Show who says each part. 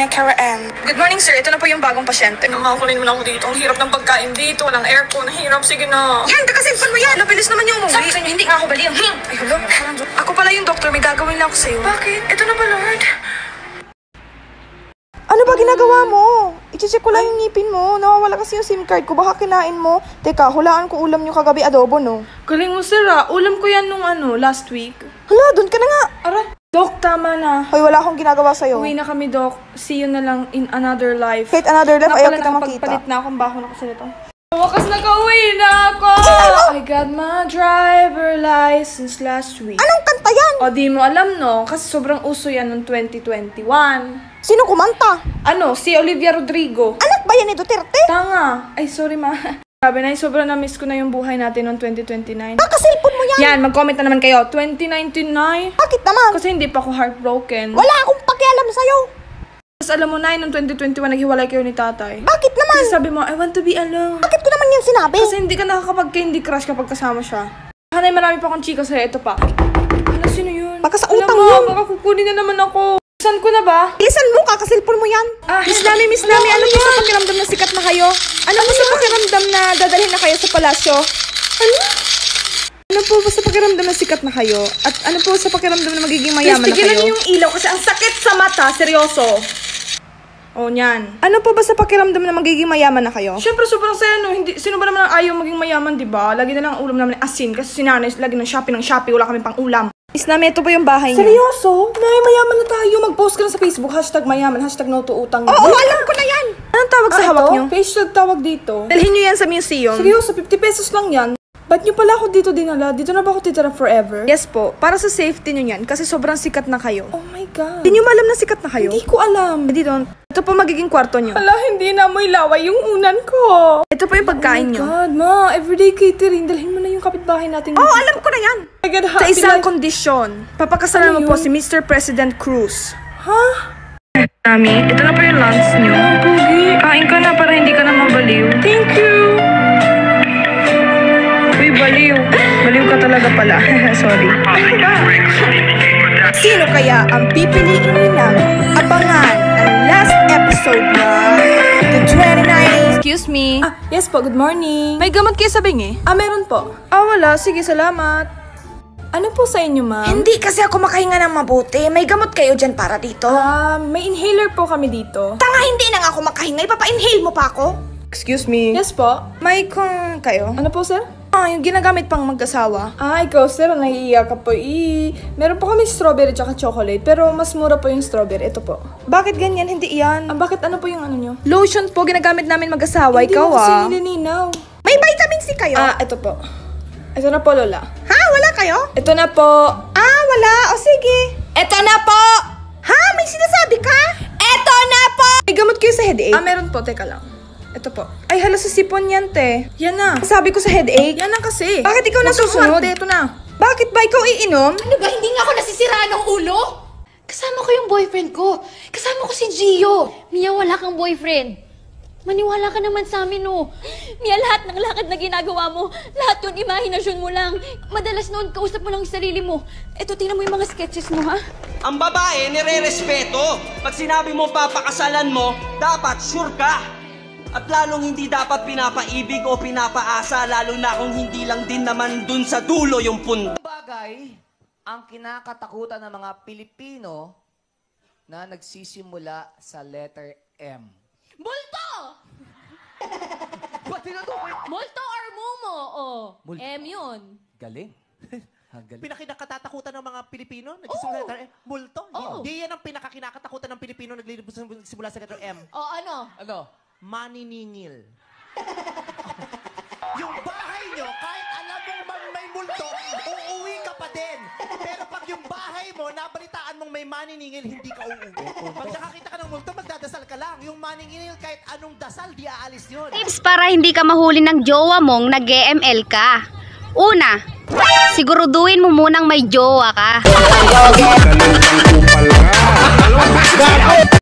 Speaker 1: Nina Kara M. Good morning, sir. Ito na po yung bagong pasyente.
Speaker 2: Nakakunin mo lang ako dito. Ang hirap ng pagkain dito. Walang aircon. Hirap. Sige na.
Speaker 1: Yan, kakasilpan mo yan. Mabilis naman yung umuwi. Sabi sa inyo, hindi nga ako baliw. Ay, hello. Ako pala yung doktor. May gagawin lang ako sa'yo. Bakit? Ito na ba, Lord?
Speaker 3: Ano ba ginagawa mo? I-check ko lang yung ngipin mo. Nawawala kasi yung SIM card ko. Baka kinain mo. Teka, hulaan ko ulam nyo kagabi adobo, no?
Speaker 2: Galing mo, sir, ah. Ulam ko yan nung last week.
Speaker 3: Hala, dun ka na nga.
Speaker 2: Ara, Dok, tama na.
Speaker 3: Hoy, wala akong ginagawa sa'yo.
Speaker 2: Uwi na kami, Dok. See you na lang in another life.
Speaker 3: Kahit another life, ayaw kitang makita.
Speaker 2: Nakapagpalit na akong baho na kasi nito. Wakas nakauwi na ako! I got my driver license last week.
Speaker 3: Anong kanta yan?
Speaker 2: O, di mo alam, no? Kasi sobrang uso yan noong 2021.
Speaker 3: Sino kumanta?
Speaker 2: Si Olivia Rodrigo.
Speaker 3: Anak ba yan ni Duterte?
Speaker 2: Tanga. Ay, sorry, ma. Sabi na, sobrang na-miss ko na yung buhay natin noong 2029.
Speaker 3: Kakasilpon mo yan.
Speaker 2: Yan, mag-comment na naman kayo. 2019 na eh.
Speaker 3: Bakit naman?
Speaker 2: Kasi hindi pa ako heartbroken.
Speaker 3: Wala akong pakialam sa'yo.
Speaker 2: Tapos alam mo na, noong 2021, naghiwalay kayo ni tatay.
Speaker 3: Bakit naman?
Speaker 2: Kasi sabi mo, I want to be alone.
Speaker 3: Bakit ko naman yan sinabi?
Speaker 2: Kasi hindi ka nakakapag-candy crush kapag kasama siya. Hanay, marami pa akong chika sa'yo. Ito pa. Ano, sino yun?
Speaker 3: Baka sa
Speaker 2: Alam
Speaker 3: utang
Speaker 2: mo,
Speaker 3: yun.
Speaker 2: baka kukunin na naman ako. Saan ko na ba?
Speaker 3: Bilisan mo, kakasilpon mo yan.
Speaker 2: Miss Nami, ano po sa pakiramdam na sikat na kayo? Ano po sa pakiramdam na dadalhin na kayo sa palasyo? Ano po ba sa pakiramdam na sikat na kayo? At ano po sa pakiramdam na magiging mayaman na kayo? Tigilan niyo yung ilaw kasi ang sakit sa mata, seryoso. O, niyan. Ano po ba sa pakiramdam na magiging mayaman na kayo? Siyempre, sobrang saya, no? Sino ba naman ang ayaw maging mayaman, di ba? Lagi na lang ang ulam namin asin kasi sinanay, lagi ng Shopee, wala kami pang ulam. Miss Nami, ito po yung bahay niyo. Seryoso? Nay, mayaman na tayo. Mag-post ka na sa Facebook, #mayaman, #no to utang.
Speaker 3: Oo, alam ko na yan.
Speaker 2: Anong tawag sa hawak niyo? Facebook tawag dito. Dalhin niyo yan sa museum. Seryoso, 50 pesos lang yan. Ba't niyo pala ako dito dinala? Dito na ba ako titira forever? Yes po, para sa safety niyo yan kasi sobrang sikat na kayo. Oh my God. Hindi niyo malam na sikat na kayo? Hindi ko alam. Dito, ito po magiging kwarto niyo. Hala, hindi na amoy laway yung unan ko. Ito po yung pagkain niyo. Oh my God, ma, everyday catering. Dalhin mo na yung kapitbahay natin.
Speaker 3: Oo, alam ko na yan.
Speaker 2: Sa isang kondisyon, papakasalan mo po si Mr. President Cruz. Ha? Nami, ito na po yung lunch niyo. Kain ka na para hindi ka na mabaliw. Thank you. Uy, baliw. Baliw ka talaga pala. Sorry.
Speaker 3: Sino kaya ang pipiliin nilang abangan ang last episode na The 29?
Speaker 2: Excuse me. Yes po, good morning. May gamot kayo sa bingi? Meron po. Wala. Sige, salamat. Ano po sa inyo, ma'am?
Speaker 3: Hindi kasi ako makahinga ng mabuti. May gamot kayo dyan para dito.
Speaker 2: May inhaler po kami dito.
Speaker 3: Tanga, hindi na nga ako makahinga. Ipapa-inhale mo pa ako?
Speaker 2: Excuse me. Yes po. May kung kayo? Ano po, sir? Yung ginagamit pang mag-asawa. Ikaw, sir, naiiyak ka po. Meron po kami strawberry tsaka chocolate, pero mas mura po yung strawberry. Ito po. Bakit ganyan? Hindi yan. Bakit ano po yung ano nyo? Lotion po, ginagamit namin mag-asawa. Ikaw, mo kasi nililinaw.
Speaker 3: May vitamin C kayo?
Speaker 2: Ito po. Ito na po, Lola.
Speaker 3: Ha? Wala kayo?
Speaker 2: Ito na po.
Speaker 3: Wala. O sige.
Speaker 2: Ito na po!
Speaker 3: Ha? May sinasabi ka?
Speaker 2: Ito na po! May gamot kayo sa headache? Meron po. Teka lang. Ito po. Ay, hala sa sipon yan, te. Yan na. Sabi ko sa headache. Yan na kasi. Bakit ikaw nasusunod? Ito na. Bakit ba ikaw iinom?
Speaker 4: Ano ba? Hindi nga ako nasisiraan ng ulo? Kasama ko yung boyfriend ko. Kasama ko si Gio. Mia, wala kang boyfriend. Maniwala ka naman sa amin, no? Mia, lahat ng lakad na ginagawa mo, lahat yun, imahinasyon mo lang. Madalas noon, kausap mo lang yung sarili mo. Eto, tingnan mo yung mga sketches mo, ha?
Speaker 5: Ang babae, nire-respeto. Pag sinabi mo papakasalan mo, dapat sure ka. At lalong hindi dapat pinapaibig o pinapaasa, lalo na kung hindi lang din naman dun sa dulo yung punta.
Speaker 6: Bagay, ang kinakatakutan ng mga Pilipino na nagsisimula sa letter M.
Speaker 4: Multo!
Speaker 6: Ba't tinutukoy?
Speaker 4: Multo or mumo?
Speaker 6: Multo.
Speaker 4: M yun.
Speaker 6: Galing. Galing.
Speaker 7: Pinakakinakatakutan ng mga Pilipino, nagsisimula sa letter M. Multo.
Speaker 4: Oo.
Speaker 7: Hindi yan ang pinakakinakatakutan ng Pilipino, nagsimula sa letter M.
Speaker 4: Ano?
Speaker 6: Ano?
Speaker 7: Maniningil. Yung bahay nyo, kahit alam mong may multo, uuwi ka pa din. Pero pag yung bahay mo, nabalitaan mong may maniningil, hindi ka uuwi. Pag nakakita ka ng multo, magdadasal ka lang. Yung maniningil, kahit anong dasal, di aalis yun.
Speaker 8: Tips para hindi ka mahuli ng jowa mong nag-EML ka. Una, siguraduhin mo munang may jowa ka.